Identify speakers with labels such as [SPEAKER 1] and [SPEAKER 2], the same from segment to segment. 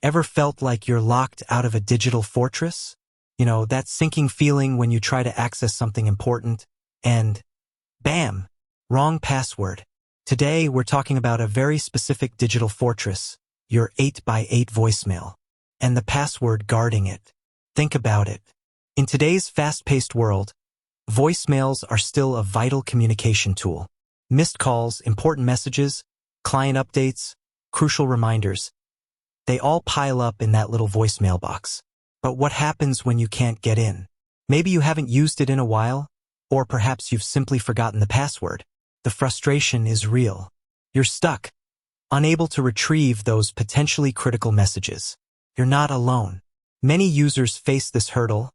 [SPEAKER 1] Ever felt like you're locked out of a digital fortress? You know, that sinking feeling when you try to access something important and bam, wrong password. Today, we're talking about a very specific digital fortress, your 8x8 voicemail, and the password guarding it. Think about it. In today's fast-paced world, voicemails are still a vital communication tool. Missed calls, important messages, client updates, crucial reminders, they all pile up in that little voicemail box. But what happens when you can't get in? Maybe you haven't used it in a while, or perhaps you've simply forgotten the password. The frustration is real. You're stuck, unable to retrieve those potentially critical messages. You're not alone. Many users face this hurdle,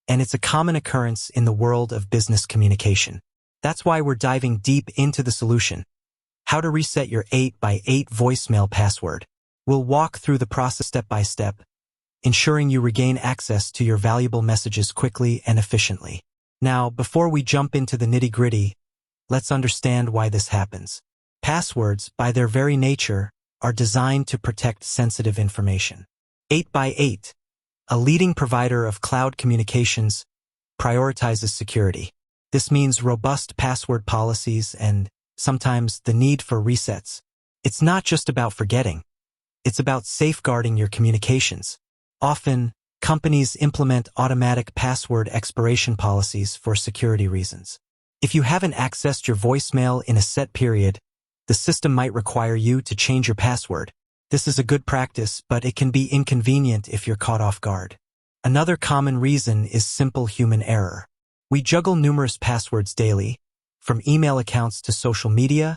[SPEAKER 1] and it's a common occurrence in the world of business communication. That's why we're diving deep into the solution. How to reset your 8x8 voicemail password. We'll walk through the process step by step, ensuring you regain access to your valuable messages quickly and efficiently. Now, before we jump into the nitty-gritty, let's understand why this happens. Passwords, by their very nature, are designed to protect sensitive information. 8x8, a leading provider of cloud communications, prioritizes security. This means robust password policies and, sometimes, the need for resets. It's not just about forgetting. It's about safeguarding your communications. Often, companies implement automatic password expiration policies for security reasons. If you haven't accessed your voicemail in a set period, the system might require you to change your password. This is a good practice, but it can be inconvenient if you're caught off guard. Another common reason is simple human error. We juggle numerous passwords daily, from email accounts to social media,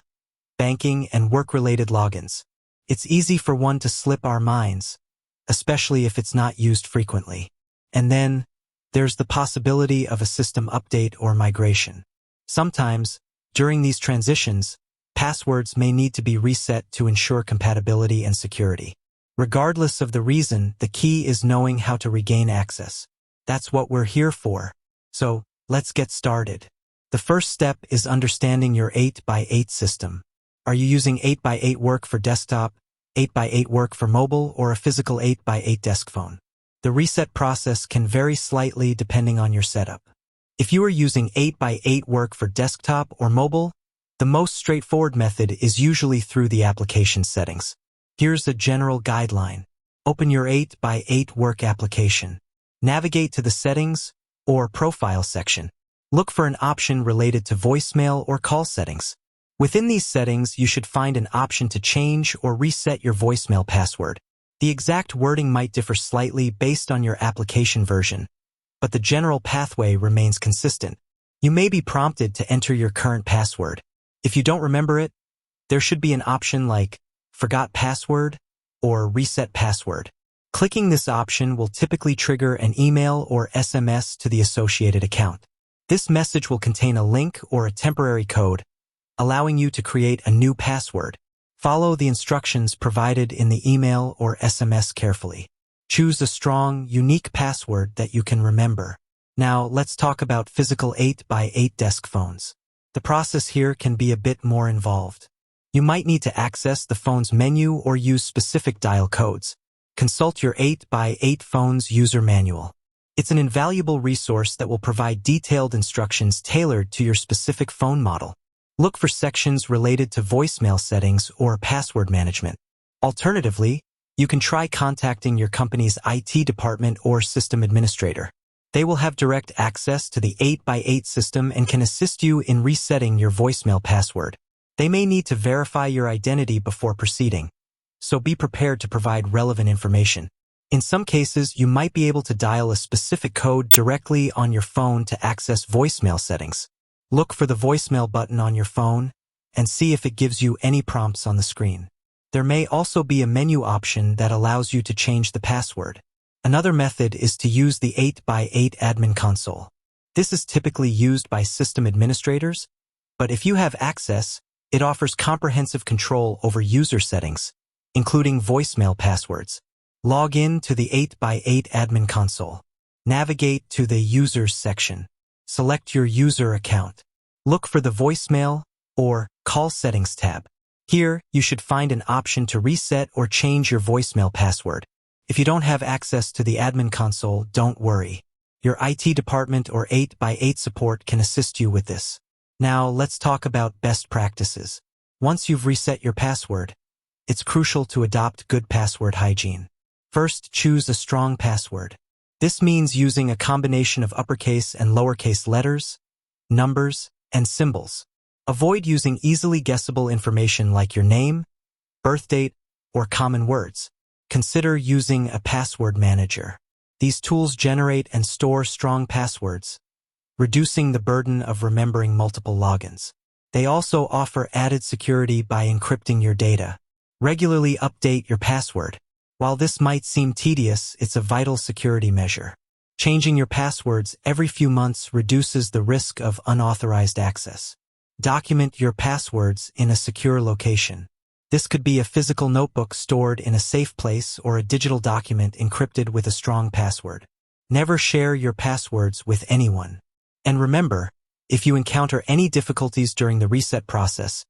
[SPEAKER 1] banking, and work-related logins. It's easy for one to slip our minds, especially if it's not used frequently. And then, there's the possibility of a system update or migration. Sometimes, during these transitions, passwords may need to be reset to ensure compatibility and security. Regardless of the reason, the key is knowing how to regain access. That's what we're here for. So, let's get started. The first step is understanding your 8x8 system. Are you using 8x8 work for desktop, 8x8 work for mobile, or a physical 8x8 desk phone? The reset process can vary slightly depending on your setup. If you are using 8x8 work for desktop or mobile, the most straightforward method is usually through the application settings. Here's a general guideline. Open your 8x8 work application. Navigate to the settings or profile section. Look for an option related to voicemail or call settings. Within these settings, you should find an option to change or reset your voicemail password. The exact wording might differ slightly based on your application version, but the general pathway remains consistent. You may be prompted to enter your current password. If you don't remember it, there should be an option like Forgot Password or Reset Password. Clicking this option will typically trigger an email or SMS to the associated account. This message will contain a link or a temporary code, allowing you to create a new password. Follow the instructions provided in the email or SMS carefully. Choose a strong, unique password that you can remember. Now, let's talk about physical 8x8 desk phones. The process here can be a bit more involved. You might need to access the phone's menu or use specific dial codes. Consult your 8x8 phone's user manual. It's an invaluable resource that will provide detailed instructions tailored to your specific phone model. Look for sections related to voicemail settings or password management. Alternatively, you can try contacting your company's IT department or system administrator. They will have direct access to the 8x8 system and can assist you in resetting your voicemail password. They may need to verify your identity before proceeding, so be prepared to provide relevant information. In some cases, you might be able to dial a specific code directly on your phone to access voicemail settings. Look for the voicemail button on your phone and see if it gives you any prompts on the screen. There may also be a menu option that allows you to change the password. Another method is to use the 8x8 admin console. This is typically used by system administrators, but if you have access, it offers comprehensive control over user settings, including voicemail passwords. Log in to the 8x8 admin console. Navigate to the Users section. Select your user account. Look for the Voicemail or Call Settings tab. Here, you should find an option to reset or change your voicemail password. If you don't have access to the admin console, don't worry. Your IT department or 8x8 support can assist you with this. Now, let's talk about best practices. Once you've reset your password, it's crucial to adopt good password hygiene. First, choose a strong password. This means using a combination of uppercase and lowercase letters, numbers, and symbols. Avoid using easily guessable information like your name, birth date, or common words. Consider using a password manager. These tools generate and store strong passwords, reducing the burden of remembering multiple logins. They also offer added security by encrypting your data. Regularly update your password. While this might seem tedious, it's a vital security measure. Changing your passwords every few months reduces the risk of unauthorized access. Document your passwords in a secure location. This could be a physical notebook stored in a safe place or a digital document encrypted with a strong password. Never share your passwords with anyone. And remember, if you encounter any difficulties during the reset process,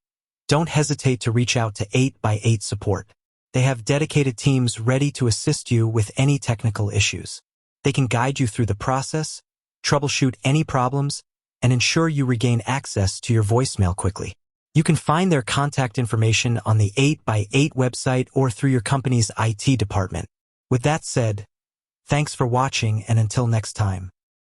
[SPEAKER 1] don't hesitate to reach out to 8x8 support. They have dedicated teams ready to assist you with any technical issues. They can guide you through the process, troubleshoot any problems, and ensure you regain access to your voicemail quickly. You can find their contact information on the 8x8 website or through your company's IT department. With that said, thanks for watching, and until next time.